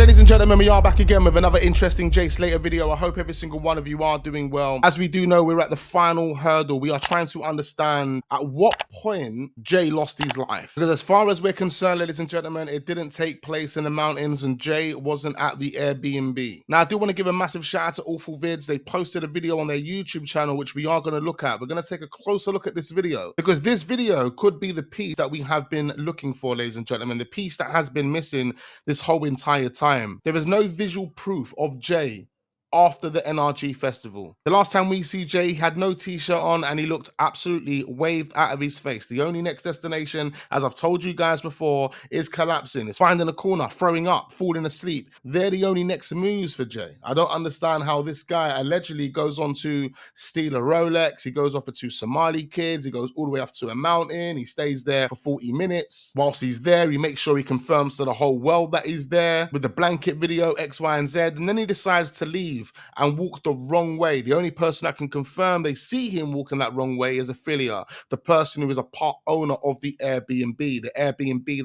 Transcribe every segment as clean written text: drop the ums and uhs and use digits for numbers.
ladies and gentlemen, we are back again with another interesting Jay Slater video. I hope every single one of you are doing well. As we do know, we're at the final hurdle. We are trying to understand at what point Jay lost his life. Because as far as we're concerned, ladies and gentlemen, it didn't take place in the mountains and Jay wasn't at the Airbnb. Now, I do want to give a massive shout out to Awful Vids. They posted a video on their YouTube channel, which we are going to look at. We're going to take a closer look at this video because this video could be the piece that we have been looking for, ladies and gentlemen, the piece that has been missing this whole entire time. There is no visual proof of Jay after the NRG festival. The last time we see Jay, he had no t-shirt on and he looked absolutely waved out of his face. The only next destination, as I've told you guys before, is collapsing. It's finding a corner, throwing up, falling asleep. They're the only next moves for Jay. I don't understand how this guy allegedly goes on to steal a Rolex. He goes off for two Somali kids. He goes all the way up to a mountain. He stays there for 40 minutes. Whilst he's there, he makes sure he confirms to the whole world that he's there with the blanket video, X, Y, and Z. And then he decides to leave and walk the wrong way. The only person that can confirm they see him walking that wrong way is Ophelia, the person who is a part owner of the Airbnb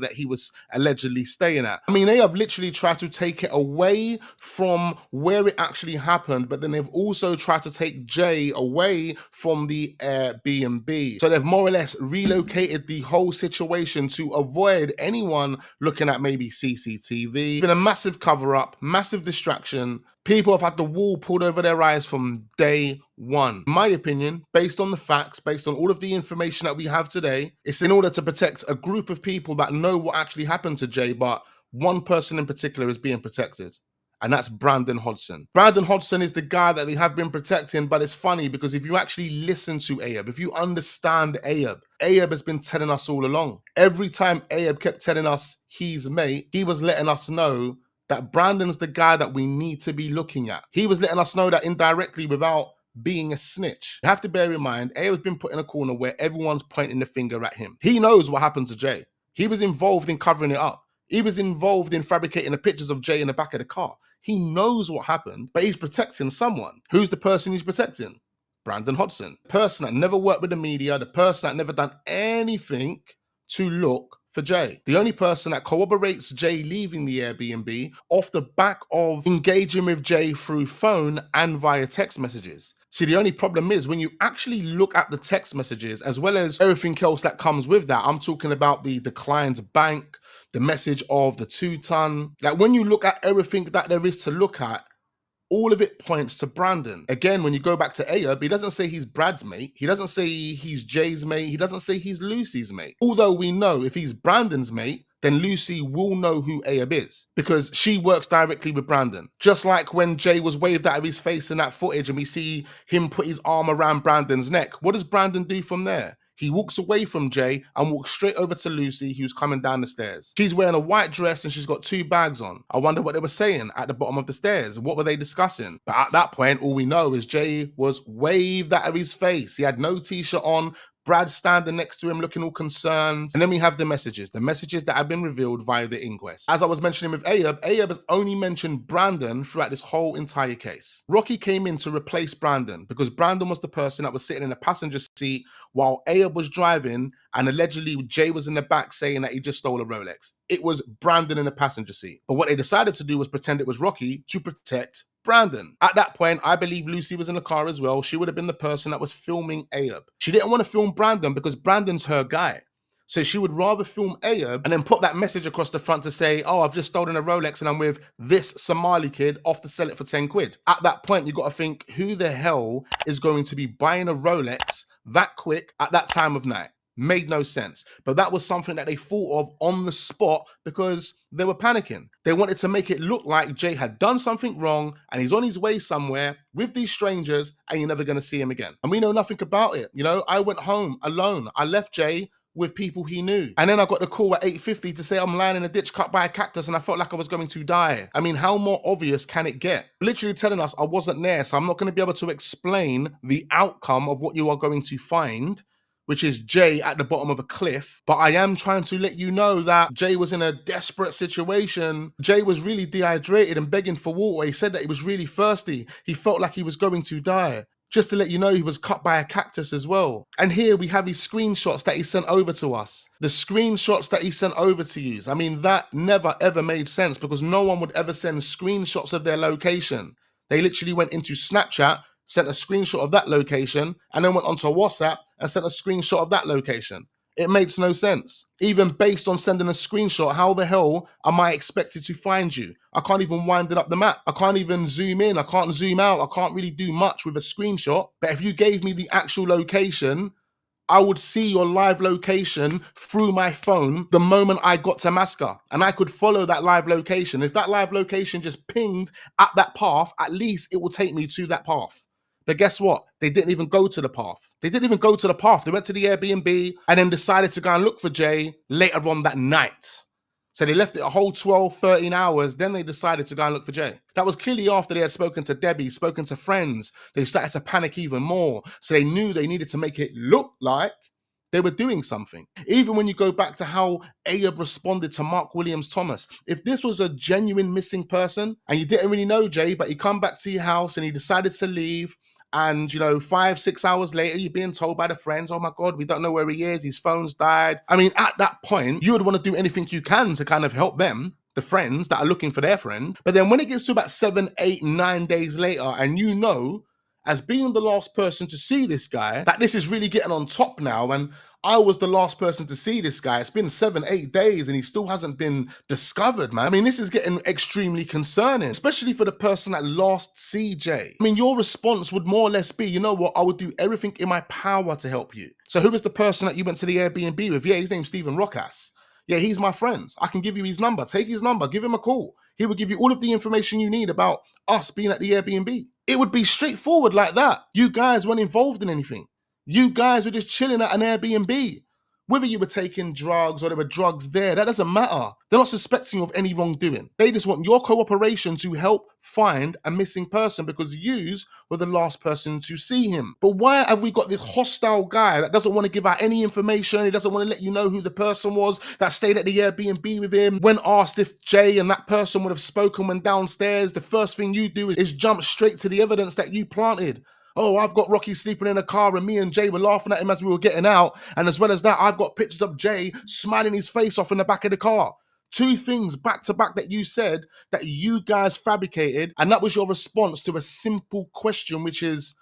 that he was allegedly staying at. I mean, they have literally tried to take it away from where it actually happened, but then they've also tried to take Jay away from the Airbnb. So they've more or less relocated the whole situation to avoid anyone looking at maybe CCTV. It's been a massive cover up, massive distraction. People have had the wool pulled over their eyes from day one. In my opinion, based on the facts, based on all of the information that we have today, it's in order to protect a group of people that know what actually happened to Jay, but one person in particular is being protected. And that's Brandon Hodgson. Brandon Hodgson is the guy that they have been protecting, but it's funny because if you actually listen to Ayub, if you understand Ayub has been telling us all along. Every time Ayub kept telling us he's mate, he was letting us know that Brandon's the guy that we need to be looking at. He was letting us know that indirectly without being a snitch. You have to bear in mind, Ayub's been put in a corner where everyone's pointing the finger at him. He knows what happened to Jay. He was involved in covering it up. He was involved in fabricating the pictures of Jay in the back of the car. He knows what happened, but he's protecting someone. Who's the person he's protecting? Brandon Hodgson. The person that never worked with the media, the person that never done anything to look for Jay. The only person that corroborates Jay leaving the Airbnb off the back of engaging with Jay through phone and via text messages. See, the only problem is when you actually look at the text messages as well as everything else that comes with that, I'm talking about the client's bank, the message of the 2-ton. Like when you look at everything that there is to look at, all of it points to Brandon. Again, when you go back to Ayub, he doesn't say he's Brad's mate. He doesn't say he's Jay's mate. He doesn't say he's Lucy's mate. Although we know if he's Brandon's mate, then Lucy will know who Ayub is because she works directly with Brandon. Just like when Jay was waved out of his face in that footage and we see him put his arm around Brandon's neck. What does Brandon do from there? He walks away from Jay and walks straight over to Lucy, who's coming down the stairs. She's wearing a white dress and she's got 2 bags on. I wonder what they were saying at the bottom of the stairs. What were they discussing? But at that point, all we know is Jay was waved out of his face. He had no t-shirt on. Brad standing next to him looking all concerned. And then we have the messages that have been revealed via the inquest. As I was mentioning with Ayub has only mentioned Brandon throughout this whole entire case. Rocky came in to replace Brandon because Brandon was the person that was sitting in the passenger seat while Ayub was driving and allegedly Jay was in the back saying that he just stole a Rolex. It was Brandon in the passenger seat. But what they decided to do was pretend it was Rocky to protect Brandon. At that point, I believe Lucy was in the car as well. She would have been the person that was filming Ayub. She didn't want to film Brandon because Brandon's her guy. So she would rather film Ayub and then put that message across the front to say, oh, I've just stolen a Rolex and I'm with this Somali kid off to sell it for 10 quid. At that point, you got to think, who the hell is going to be buying a Rolex that quick at that time of night? Made no sense. But that was something that they thought of on the spot because they were panicking. They wanted to make it look like Jay had done something wrong and he's on his way somewhere with these strangers and you're never going to see him again. And we know nothing about it. You know, I went home alone. I left Jay with people he knew. And then I got the call at 8:50 to say I'm lying in a ditch cut by a cactus and I felt like I was going to die. I mean, how more obvious can it get? Literally telling us I wasn't there, so I'm not going to be able to explain the outcome of what you are going to find, which is Jay at the bottom of a cliff. But I am trying to let you know that Jay was in a desperate situation. Jay was really dehydrated and begging for water. He said that he was really thirsty. He felt like he was going to die. Just to let you know, he was cut by a cactus as well. And here we have his screenshots that he sent over to us. The screenshots that he sent over to you. I mean, that never ever made sense because no one would ever send screenshots of their location. They literally went into Snapchat, sent a screenshot of that location, and then went onto WhatsApp and sent a screenshot of that location. It makes no sense. Even based on sending a screenshot, how the hell am I expected to find you? I can't even wind it up the map. I can't even zoom in. I can't zoom out. I can't really do much with a screenshot. But if you gave me the actual location, I would see your live location through my phone the moment I got to Masca. And I could follow that live location. If that live location just pinged at that path, at least it will take me to that path. But guess what? They didn't even go to the path. They didn't even go to the path. They went to the Airbnb and then decided to go and look for Jay later on that night. So they left it a whole 12, 13 hours. Then they decided to go and look for Jay. That was clearly after they had spoken to Debbie, spoken to friends. They started to panic even more. So they knew they needed to make it look like they were doing something. Even when you go back to how Ayub responded to Mark Williams Thomas, if this was a genuine missing person and you didn't really know Jay, but he come back to your house and he decided to leave, and 5, 6 hours later, you're being told by the friends, oh my God, we don't know where he is, his phone's died. I mean, at that point, you would want to do anything you can to kind of help them, the friends that are looking for their friend. But then when it gets to about 7, 8, 9 days later, and you know, as being the last person to see this guy, that this is really getting on top now, and I was the last person to see this guy. It's been 7, 8 days and he still hasn't been discovered, man. I mean, this is getting extremely concerning, especially for the person that last see Jay. I mean, your response would more or less be, you know what, I would do everything in my power to help you. So who was the person that you went to the Airbnb with? Yeah, his name's Stephen Rockas. Yeah, he's my friend. I can give you his number. Take his number, give him a call. He will give you all of the information you need about us being at the Airbnb. It would be straightforward like that. You guys weren't involved in anything. You guys were just chilling at an Airbnb. Whether you were taking drugs or there were drugs there, that doesn't matter. They're not suspecting you of any wrongdoing. They just want your cooperation to help find a missing person because yous were the last person to see him. But why have we got this hostile guy that doesn't want to give out any information? He doesn't want to let you know who the person was that stayed at the Airbnb with him. When asked if Jay and that person would have spoken when downstairs, the first thing you do is jump straight to the evidence that you planted. Oh, I've got Rocky sleeping in a car and me and Jay were laughing at him as we were getting out. And as well as that, I've got pictures of Jay smiling his face off in the back of the car. 2 things back to back that you said that you guys fabricated. And that was your response to a simple question, which is,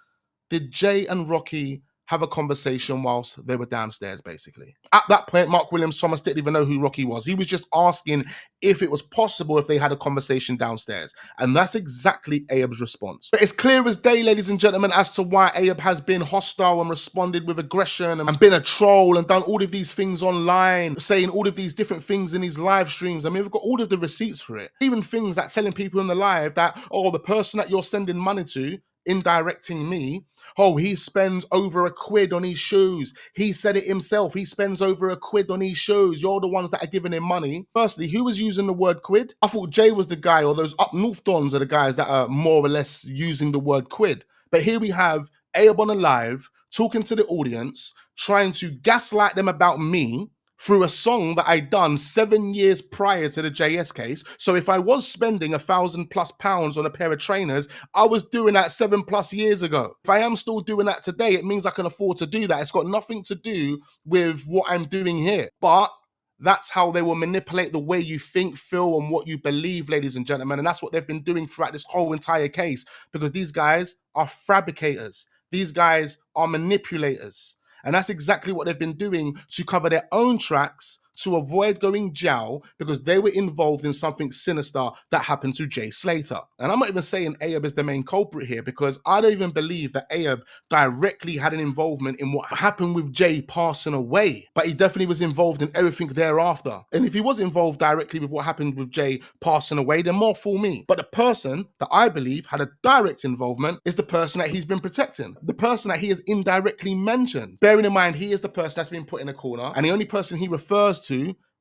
did Jay and Rocky have a conversation whilst they were downstairs, basically? At that point, Mark Williams Thomas didn't even know who Rocky was. He was just asking if it was possible if they had a conversation downstairs. And that's exactly Ayub's response. But it's clear as day, ladies and gentlemen, as to why Ayub has been hostile and responded with aggression and been a troll and done all of these things online, saying all of these different things in his live streams. I mean, we've got all of the receipts for it. Even things that telling people in the live that, oh, the person that you're sending money to, indirecting me, oh, he spends over £1 on his shoes. He said it himself. He spends over £1 on his shoes. You're the ones that are giving him money. Firstly, who was using the word quid? I thought Jay was the guy, or those up north dons are the guys that are more or less using the word quid. But here we have Ayub on a live, talking to the audience, trying to gaslight them about me through a song that I'd done 7 years prior to the JS case. So if I was spending £1,000+ on a pair of trainers, I was doing that 7+ years ago. If I am still doing that today, it means I can afford to do that. It's got nothing to do with what I'm doing here. But that's how they will manipulate the way you think, feel, and what you believe, ladies and gentlemen. And that's what they've been doing throughout this whole entire case, because these guys are fabricators. These guys are manipulators. And that's exactly what they've been doing to cover their own tracks, to avoid going jail, because they were involved in something sinister that happened to Jay Slater. And I'm not even saying Ayub is the main culprit here, because I don't even believe that Ayub directly had an involvement in what happened with Jay passing away. But he definitely was involved in everything thereafter. And if he was involved directly with what happened with Jay passing away, then more fool me. But the person that I believe had a direct involvement is the person that he's been protecting, the person that he has indirectly mentioned. Bearing in mind, he is the person that's been put in a corner, and the only person he refers to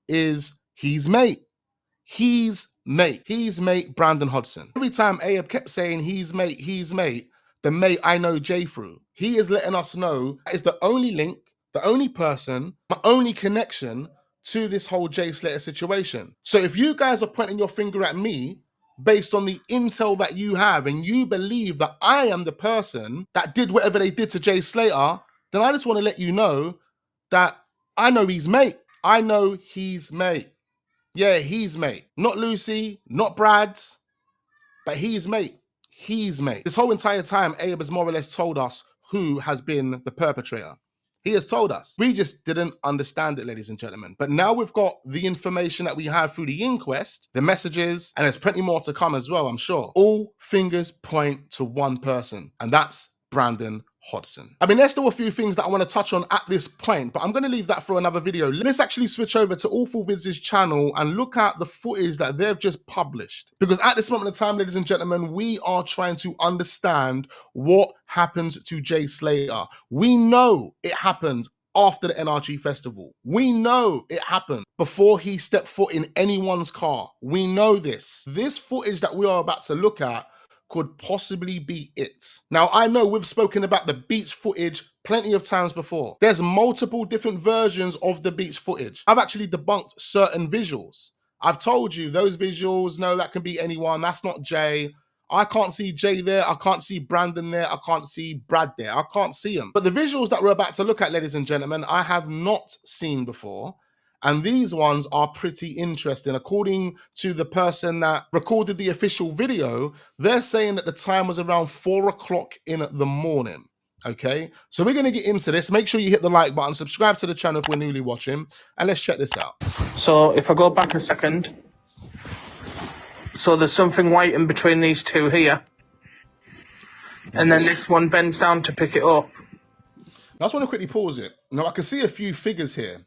is his mate. His mate, Brandon Hodgson. Every time Ayub kept saying his mate, the mate I know Jay through, he is letting us know that is the only link, the only person, my only connection to this whole Jay Slater situation. So if you guys are pointing your finger at me based on the intel that you have, and you believe that I am the person that did whatever they did to Jay Slater, then I just want to let you know that I know he's mate. I know he's mate. Yeah, he's mate. Not Lucy, not Brad, but he's mate. He's mate. This whole entire time, Abe has more or less told us who has been the perpetrator. He has told us. We just didn't understand it, ladies and gentlemen. But now we've got the information that we have through the inquest, the messages, and there's plenty more to come as well, I'm sure. All fingers point to one person, and that's Brandon Hodgson. I mean, there's still a few things that I want to touch on at this point, but I'm going to leave that for another video. Let's actually switch over to Awful Vids' channel and look at the footage that they've just published. Because at this moment in time, ladies and gentlemen, we are trying to understand what happened to Jay Slater. We know it happened after the NRG festival. We know it happened before he stepped foot in anyone's car. We know this. This footage that we are about to look at could possibly be it. Now, I know we've spoken about the beach footage plenty of times before. There's multiple different versions of the beach footage. I've actually debunked certain visuals. I've told you those visuals, no, that can be anyone. That's not Jay. I can't see Jay there. I can't see Brandon there. I can't see Brad there. I can't see them. But the visuals that we're about to look at, ladies and gentlemen, I have not seen before. And these ones are pretty interesting. According to the person that recorded the official video, they're saying that the time was around 4 o'clock in the morning. Okay, so we're going to get into this. Make sure you hit the like button, subscribe to the channel if we're newly watching, and let's check this out. So if I go back a second, so there's something white in between these two here, and then this one bends down to pick it up. I just want to quickly pause it. Now I can see a few figures here.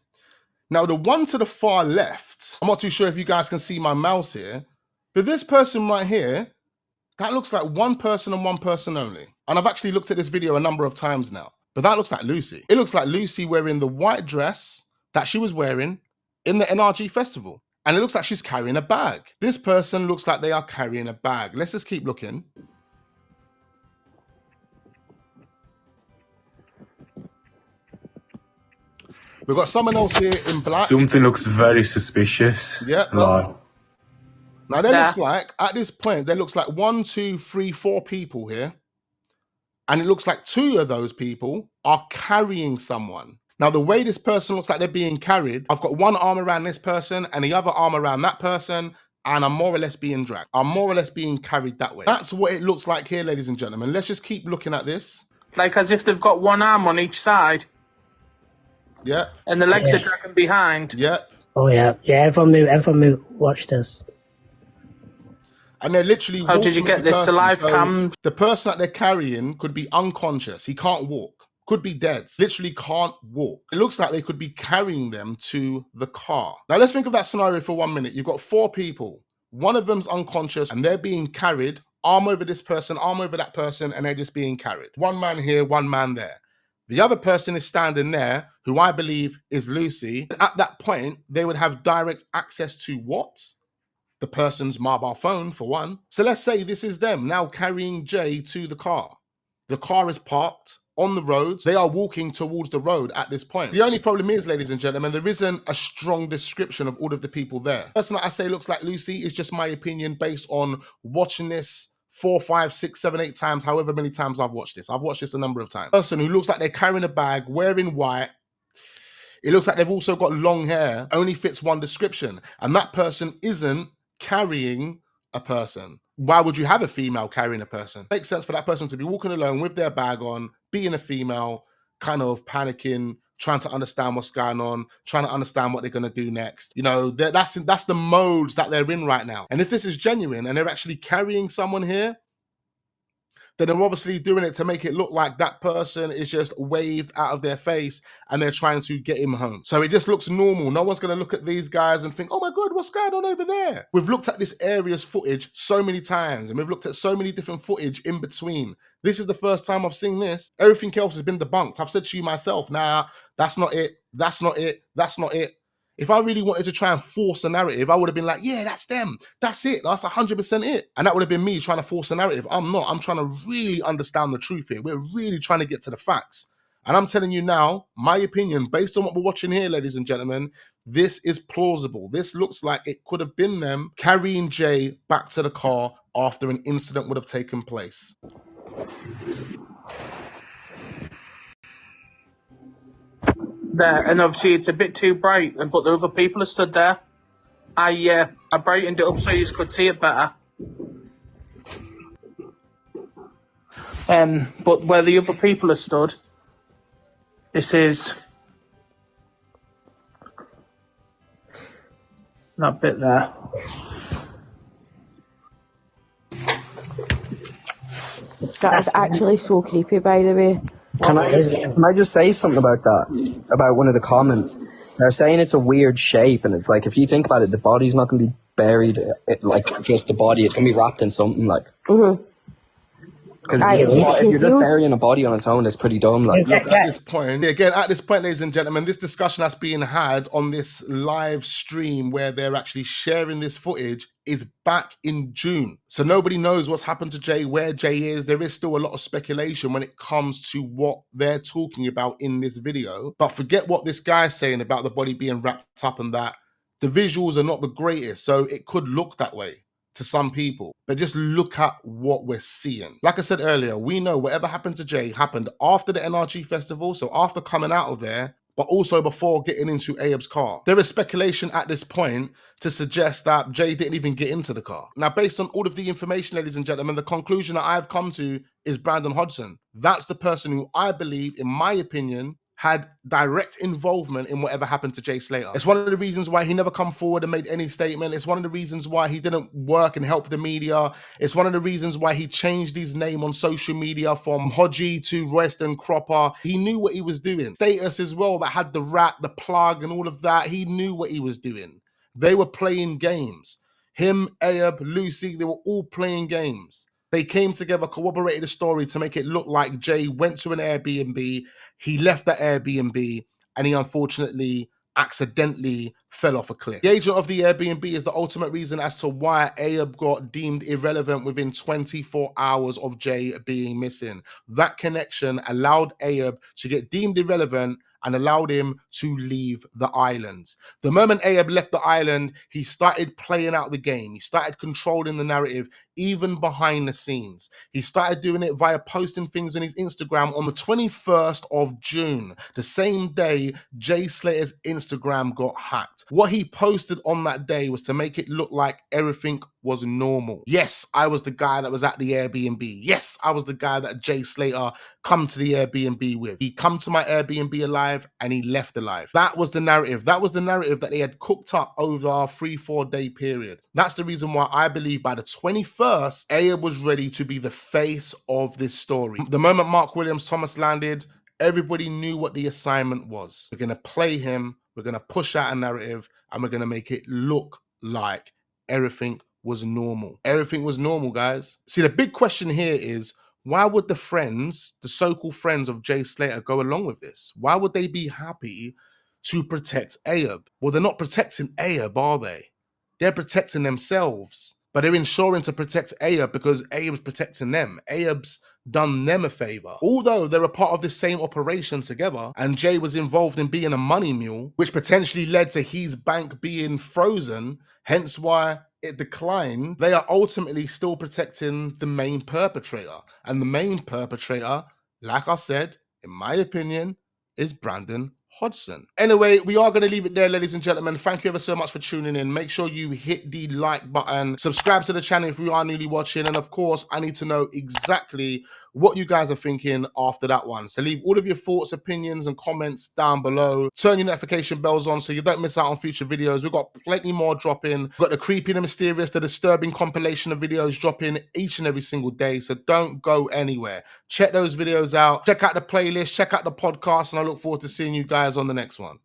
Now, the one to the far left, I'm not too sure if you guys can see my mouse here, but this person right here, that looks like one person and one person only. And I've actually looked at this video a number of times now, but that looks like Lucy. It looks like Lucy wearing the white dress that she was wearing in the NRG festival. And it looks like she's carrying a bag. This person looks like they are carrying a bag. Let's just keep looking. We've got someone else here in black. Something looks very suspicious. Yeah. Like, now there looks like, at this point, there looks like 1, 2, 3, 4 people here. And it looks like 2 of those people are carrying someone. Now, the way this person looks like they're being carried, I've got one arm around this person and the other arm around that person, and I'm more or less being dragged. I'm more or less being carried that way. That's what it looks like here, ladies and gentlemen. Let's just keep looking at this. Like as if they've got one arm on each side. Yeah. And the legs are dragging behind. Yeah. Oh yeah. Yeah, everyone move, watch this. And they're literally How did you get this? The live cam? The person that they're carrying could be unconscious. He can't walk. Could be dead. Literally can't walk. It looks like they could be carrying them to the car. Now let's think of that scenario for 1 minute. You've got 4 people. One of them's unconscious and they're being carried, arm over this person, arm over that person, and they're just being carried. One man here, one man there. The other person is standing there, who I believe is Lucy. At that point, they would have direct access to what? The person's mobile phone, for one. So let's say this is them now carrying Jay to the car. The car is parked on the road. They are walking towards the road at this point. The only problem is, ladies and gentlemen, there isn't a strong description of all of the people there. The person that I say looks like Lucy is just my opinion based on watching this 4, 5, 6, 7, 8 times, however many times I've watched this. I've watched this a number of times. Person who looks like they're carrying a bag, wearing white. It looks like they've also got long hair, only fits one description. And that person isn't carrying a person. Why would you have a female carrying a person? Makes sense for that person to be walking alone with their bag on, being a female, kind of panicking, trying to understand what's going on, trying to understand what they're going to do next. You know, that's the modes that they're in right now. And if this is genuine and they're actually carrying someone here, then they're obviously doing it to make it look like that person is just waved out of their face and they're trying to get him home. So it just looks normal. No one's going to look at these guys and think, oh my God, what's going on over there? We've looked at this area's footage so many times and we've looked at so many different footage in between. This is the first time I've seen this. Everything else has been debunked. I've said to you myself, nah, that's not it. That's not it. That's not it. If I really wanted to try and force a narrative, I would have been like, yeah, that's them. That's it. That's 100% it. And that would have been me trying to force a narrative. I'm not. I'm trying to really understand the truth here. We're really trying to get to the facts. And I'm telling you now, my opinion, based on what we're watching here, ladies and gentlemen, this is plausible. This looks like it could have been them carrying Jay back to the car after an incident would have taken place. There, and obviously it's a bit too bright, but the other people are stood there. I brightened it up so you could see it better. But where the other people are stood, this is that bit there. That is actually so creepy, by the way. Can I just say something about that? About one of the comments. They're saying it's a weird shape, and it's like, if you think about it, the body's not going to be buried, like, just the body. It's going to be wrapped in something, like. Mm-hmm. Because if you're just burying a body on its own, it's pretty dumb. Like, look, at this point, again, at this point, ladies and gentlemen, this discussion that's being had on this live stream where they're actually sharing this footage is back in June. So nobody knows what's happened to Jay, where Jay is. There is still a lot of speculation when it comes to what they're talking about in this video. But forget what this guy's saying about the body being wrapped up and that. The visuals are not the greatest, so it could look that way to some people, but just look at what we're seeing. Like I said earlier, we know whatever happened to Jay happened after the NRG festival, so after coming out of there, but also before getting into Ayub's car. There is speculation at this point to suggest that Jay didn't even get into the car. Now, based on all of the information, ladies and gentlemen, the conclusion that I've come to is Brandon Hodgson. That's the person who I believe, in my opinion, had direct involvement in whatever happened to Jay Slater. It's one of the reasons why he never come forward and made any statement. It's one of the reasons why he didn't work and help the media. It's one of the reasons why he changed his name on social media from Hodgie to Royston Cropper. He knew what he was doing. Status as well, that had the rat, the plug and all of that. He knew what he was doing. They were playing games. Him, Ayub, Lucy, they were all playing games. They came together, corroborated the story to make it look like Jay went to an Airbnb, he left that Airbnb, and he unfortunately accidentally fell off a cliff. The agent of the Airbnb is the ultimate reason as to why Ayub got deemed irrelevant within 24 hours of Jay being missing. That connection allowed Ayub to get deemed irrelevant and allowed him to leave the island. The moment Ayub left the island, he started playing out the game. He started controlling the narrative, even behind the scenes. He started doing it via posting things on his Instagram on the 21st of June, the same day Jay Slater's Instagram got hacked. What he posted on that day was to make it look like everything was normal. Yes, I was the guy that was at the Airbnb. Yes, I was the guy that Jay Slater come to the Airbnb with. He come to my Airbnb alive and he left alive. That was the narrative. That was the narrative that they had cooked up over a 3-4 day period. That's the reason why I believe by the 21st, Ayub was ready to be the face of this story. The moment Mark Williams Thomas landed, everybody knew what the assignment was. We're going to play him, we're going to push out a narrative, and we're going to make it look like everything was normal. Everything was normal, guys. See, the big question here is, why would the friends, the so-called friends of Jay Slater, go along with this? Why would they be happy to protect Ayub? Well, they're not protecting Ayub, are they? They're protecting themselves. But they're ensuring to protect Ayub because Ayub's protecting them. Ayub's done them a favor. Although they were part of the same operation together, and Jay was involved in being a money mule, which potentially led to his bank being frozen, hence why it declined, they are ultimately still protecting the main perpetrator. And the main perpetrator, like I said, in my opinion, is Brandon Hodgson. Anyway, we are going to leave it there, ladies and gentlemen. Thank you ever so much for tuning in. Make sure you hit the like button, subscribe to the channel if you are newly watching, and of course, I need to know exactly what you guys are thinking after that one. So leave all of your thoughts, opinions, and comments down below. Turn your notification bells on so you don't miss out on future videos. We've got plenty more dropping. We've got the creepy, the mysterious, the disturbing compilation of videos dropping each and every single day, so don't go anywhere. Check those videos out. Check out the playlist, check out the podcast, and I look forward to seeing you guys on the next one.